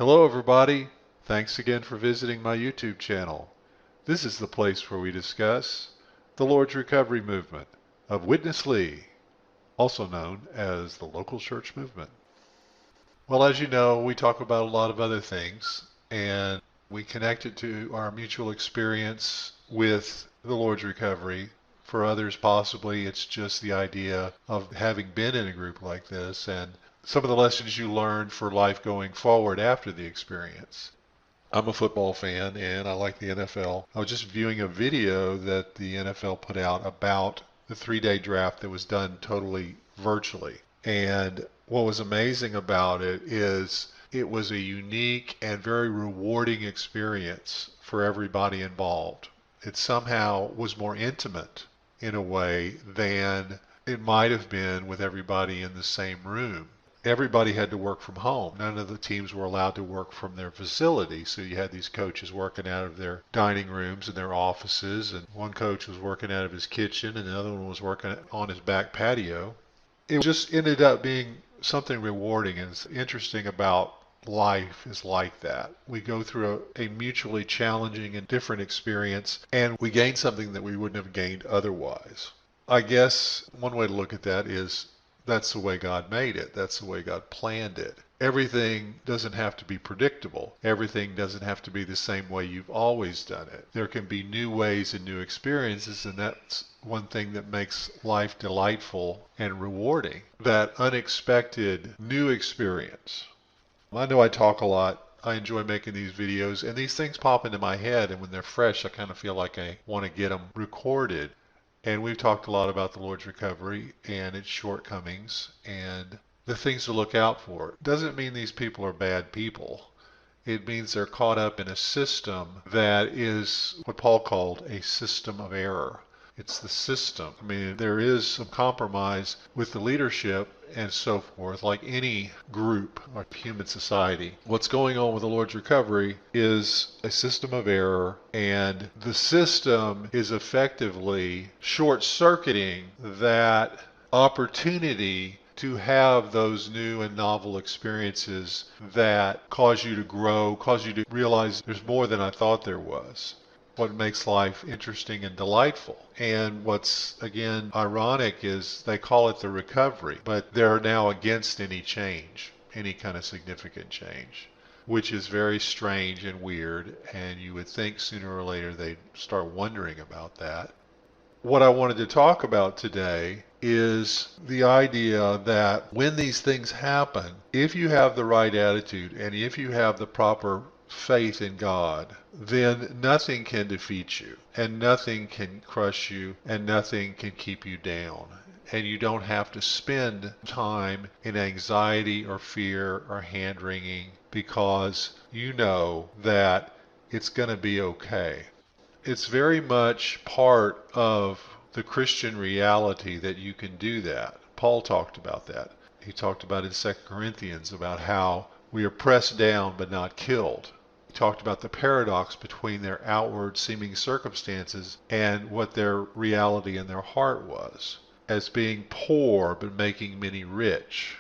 Hello everybody. Thanks again for visiting my YouTube channel. This is the place where we discuss the Lord's Recovery Movement of Witness Lee, also known as the local church movement. Well, as you know, we talk about a lot of other things, and we connect it to our mutual experience with the Lord's Recovery. For others, possibly it's just the idea of having been in a group like this and some of the lessons you learned for life going forward after the experience. I'm a football fan and I like the NFL. I was just viewing a video that the NFL put out about the 3-day draft that was done totally virtually. And what was amazing about it is it was a unique and very rewarding experience for everybody involved. It somehow was more intimate in a way than it might have been with everybody in the same room. Everybody had to work from home. None of the teams were allowed to work from their facility. So you had these coaches working out of their dining rooms and their offices, and one coach was working out of his kitchen and the other one was working on his back patio. It just ended up being something rewarding, and it's interesting about life is like that. We go through a mutually challenging and different experience, and we gain something that we wouldn't have gained otherwise. I guess one way to look at that is that's the way God made it. That's the way God planned it. Everything doesn't have to be predictable. Everything doesn't have to be the same way you've always done it. There can be new ways and new experiences, and that's one thing that makes life delightful and rewarding. That unexpected new experience. I know I talk a lot. I enjoy making these videos, and these things pop into my head, and when they're fresh, I kind of feel like I want to get them recorded. And we've talked a lot about the Lord's Recovery and its shortcomings and the things to look out for. It doesn't mean these people are bad people. It means they're caught up in a system that is what Paul called a system of error. It's the system. I mean, there is some compromise with the leadership and so forth, like any group or human society. What's going on with the Lord's Recovery is a system of error, and the system is effectively short-circuiting that opportunity to have those new and novel experiences that cause you to grow, cause you to realize there's more than I thought there was. What makes life interesting and delightful. And what's, again, ironic is they call it the recovery, but they're now against any change, any kind of significant change, which is very strange and weird, and you would think sooner or later they'd start wondering about that. What I wanted to talk about today is the idea that when these things happen, if you have the right attitude and if you have the proper faith in God, then nothing can defeat you, and nothing can crush you, and nothing can keep you down. And you don't have to spend time in anxiety or fear or hand-wringing because you know that it's going to be okay. It's very much part of the Christian reality that you can do that. Paul talked about that. He talked about in 2 Corinthians about how we are pressed down but not killed. He talked about the paradox between their outward seeming circumstances and what their reality in their heart was, as being poor but making many rich,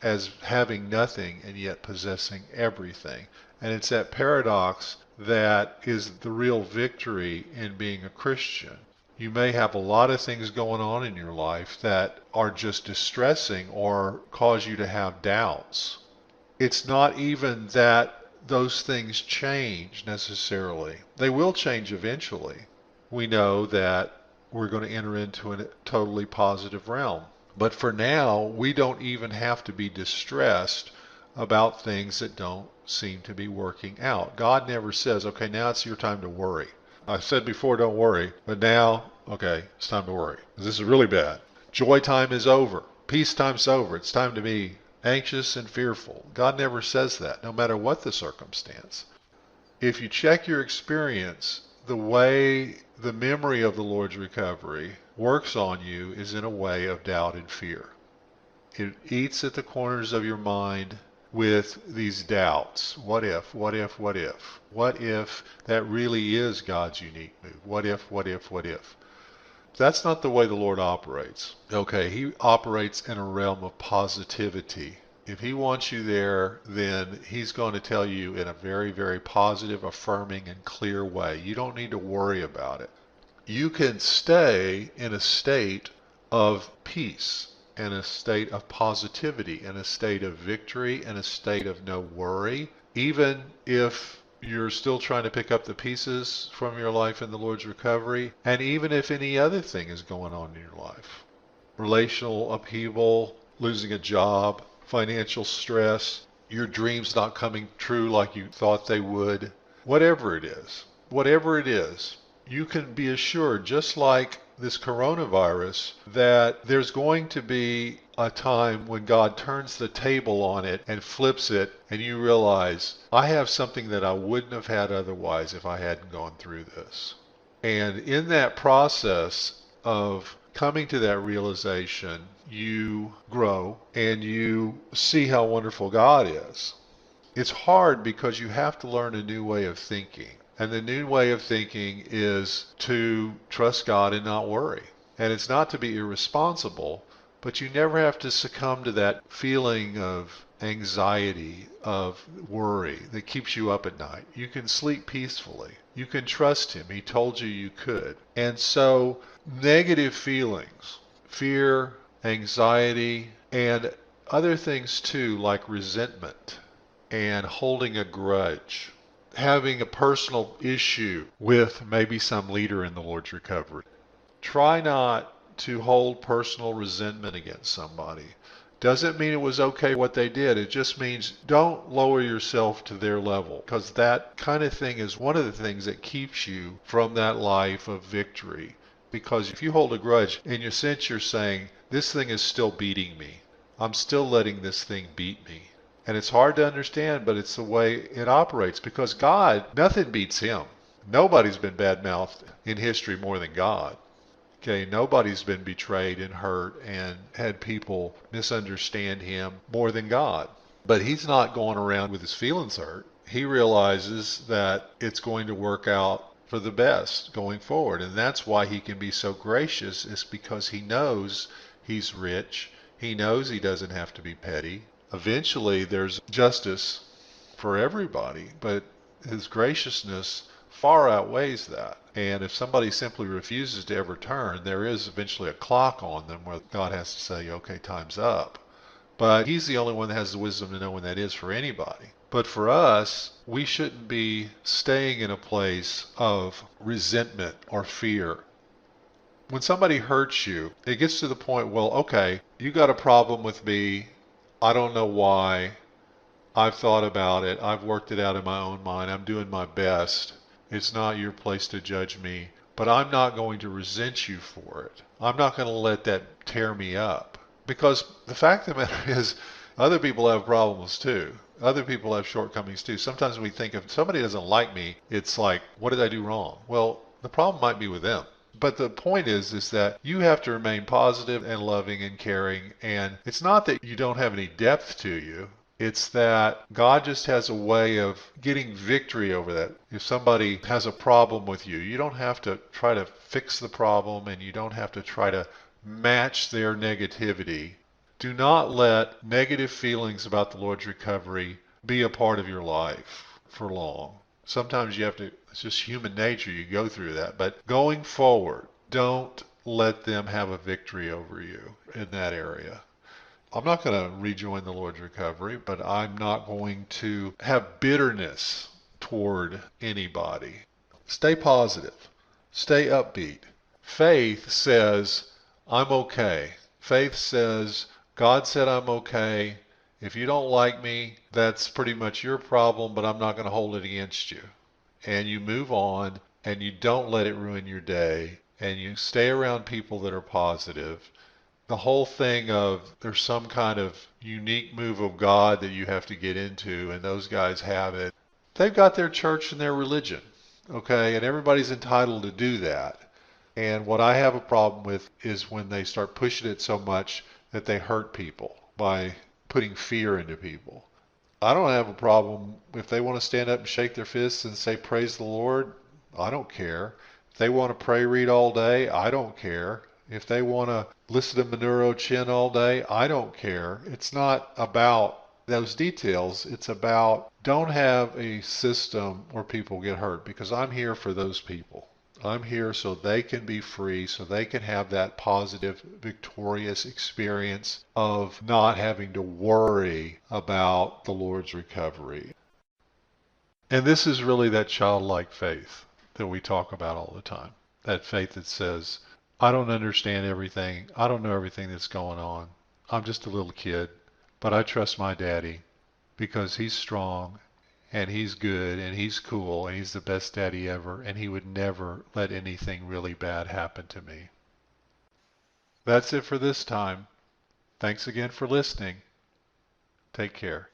as having nothing and yet possessing everything. And it's that paradox that is the real victory in being a Christian. You may have a lot of things going on in your life that are just distressing or cause you to have doubts. It's not even that those things change necessarily. They will change eventually. We know that we're going to enter into a totally positive realm. But for now, we don't even have to be distressed about things that don't seem to be working out. God never says, okay, now it's your time to worry. I said before, don't worry, but now, okay, it's time to worry. This is really bad. Joy time is over. Peace time's over. It's time to be anxious and fearful. God never says that, no matter what the circumstance. If you check your experience, the way the memory of the Lord's recovery works on you is in a way of doubt and fear. It eats at the corners of your mind with these doubts. What if, what if, what if? What if that really is God's unique move? What if, what if, what if? That's not the way the Lord operates. Okay, He operates in a realm of positivity. If he wants you there, then he's going to tell you in a very, very positive, affirming, and clear way. You don't need to worry about it. You can stay in a state of peace, in a state of positivity, in a state of victory, in a state of no worry, even if you're still trying to pick up the pieces from your life in the Lord's recovery, and even if any other thing is going on in your life. Relational upheaval, losing a job, financial stress, your dreams not coming true like you thought they would, whatever it is, you can be assured, just like this coronavirus, that there's going to be a time when God turns the table on it and flips it, and you realize, I have something that I wouldn't have had otherwise if I hadn't gone through this. And in that process of coming to that realization, you grow and you see how wonderful God is. It's hard because you have to learn a new way of thinking. And the new way of thinking is to trust God and not worry. And it's not to be irresponsible, but you never have to succumb to that feeling of anxiety, of worry that keeps you up at night. You can sleep peacefully. You can trust Him. He told you you could. And so negative feelings, fear, anxiety, and other things too, like resentment and holding a grudge, having a personal issue with maybe some leader in the Lord's recovery. Try not to hold personal resentment against somebody. Doesn't mean it was okay what they did. It just means don't lower yourself to their level, because that kind of thing is one of the things that keeps you from that life of victory. Because if you hold a grudge, in your sense you're saying, this thing is still beating me. I'm still letting this thing beat me. And it's hard to understand, but it's the way it operates, because God, nothing beats Him. Nobody's been bad-mouthed in history more than God. Okay, nobody's been betrayed and hurt and had people misunderstand Him more than God. But He's not going around with His feelings hurt. He realizes that it's going to work out for the best going forward. And that's why He can be so gracious, is because He knows He's rich. He knows He doesn't have to be petty. Eventually there's justice for everybody, but His graciousness far outweighs that. And if somebody simply refuses to ever turn, there is eventually a clock on them where God has to say, okay, time's up. But He's the only one that has the wisdom to know when that is for anybody. But for us, we shouldn't be staying in a place of resentment or fear. When somebody hurts you, it gets to the point, well, okay, you got a problem with me. I don't know why. I've thought about it. I've worked it out in my own mind. I'm doing my best. It's not your place to judge me. But I'm not going to resent you for it. I'm not going to let that tear me up. Because the fact of the matter is, other people have problems too. Other people have shortcomings too. Sometimes we think if somebody doesn't like me, it's like, what did I do wrong? Well, the problem might be with them. But the point is that you have to remain positive and loving and caring. And it's not that you don't have any depth to you. It's that God just has a way of getting victory over that. If somebody has a problem with you, you don't have to try to fix the problem, and you don't have to try to match their negativity. Do not let negative feelings about the Lord's recovery be a part of your life for long. Sometimes you have to, it's just human nature, you go through that. But going forward, don't let them have a victory over you in that area. I'm not going to rejoin the Lord's recovery, but I'm not going to have bitterness toward anybody. Stay positive. Stay upbeat. Faith says, I'm okay. Faith says, God said I'm okay. If you don't like me, that's pretty much your problem, but I'm not going to hold it against you. And you move on, and you don't let it ruin your day, and you stay around people that are positive. The whole thing of there's some kind of unique move of God that you have to get into, and those guys have it. They've got their church and their religion, okay, and everybody's entitled to do that. And what I have a problem with is when they start pushing it so much that they hurt people by putting fear into people. I don't have a problem if they want to stand up and shake their fists and say, praise the Lord. I don't care. If they want to pray, read all day, I don't care. If they want to listen to Manuro Chin all day, I don't care. It's not about those details. It's about don't have a system where people get hurt, because I'm here for those people. I'm here so they can be free, so they can have that positive, victorious experience of not having to worry about the Lord's recovery. And this is really that childlike faith that we talk about all the time. That faith that says, I don't understand everything. I don't know everything that's going on. I'm just a little kid, but I trust my daddy because he's strong and he's good and he's cool and he's the best daddy ever, and he would never let anything really bad happen to me. That's it for this time. Thanks again for listening. Take care.